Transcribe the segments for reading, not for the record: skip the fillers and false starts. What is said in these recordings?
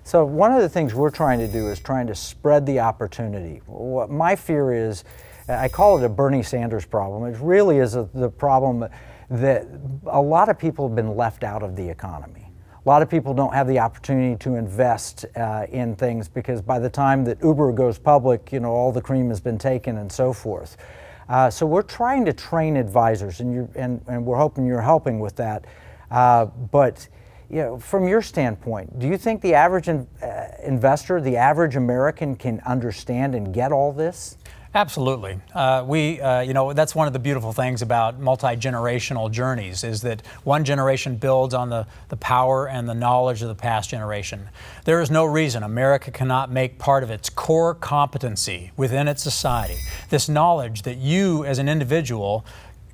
So one of the things we're trying to do is trying to spread the opportunity. What my fear is, I call it a Bernie Sanders problem. It really is the problem that a lot of people have been left out of the economy. A lot of people don't have the opportunity to invest in things because by the time that Uber goes public, you know, all the cream has been taken and so forth. So we're trying to train advisors, and we're hoping you're helping with that. But you know, from your standpoint, do you think the average investor, the average American, can understand and get all this? Absolutely. You know, that's one of the beautiful things about multi-generational journeys is that one generation builds on the power and the knowledge of the past generation. There is no reason America cannot make part of its core competency within its society this knowledge that you as an individual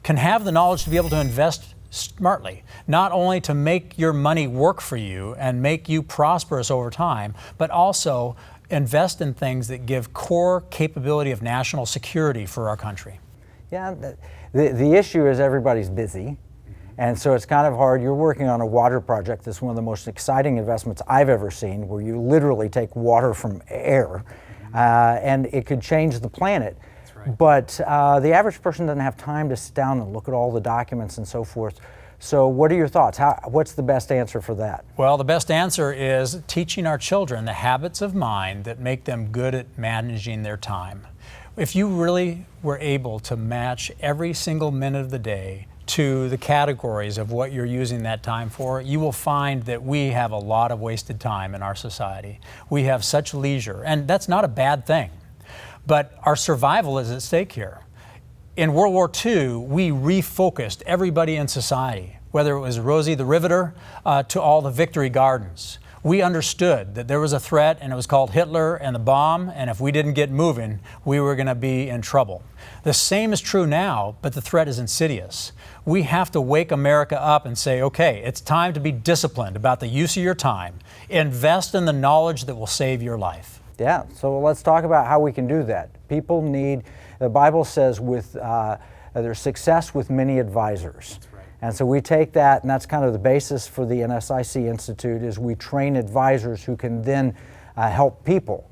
can have the knowledge to be able to invest smartly, not only to make your money work for you and make you prosperous over time, but also invest in things that give core capability of national security for our country. Yeah, the issue is everybody's busy, and so it's kind of hard. You're working on a water project that's one of the most exciting investments I've ever seen, where you literally take water from air, and it could change the planet. Right. But the average person doesn't have time to sit down and look at all the documents and so forth. So what are your thoughts? What's the best answer for that? Well, the best answer is teaching our children the habits of mind that make them good at managing their time. If you really were able to match every single minute of the day to the categories of what you're using that time for, you will find that we have a lot of wasted time in our society. We have such leisure, and that's not a bad thing. But our survival is at stake here. In World War II, we refocused everybody in society, whether it was Rosie the Riveter to all the Victory Gardens. We understood that there was a threat, and it was called Hitler and the bomb, and if we didn't get moving, we were going to be in trouble. The same is true now, but the threat is insidious. We have to wake America up and say, okay, it's time to be disciplined about the use of your time. Invest in the knowledge that will save your life. Yeah, so let's talk about how we can do that. People need, the Bible says, there's success with many advisors. That's right. And so we take that, and that's kind of the basis for the NSIC Institute, is we train advisors who can then help people.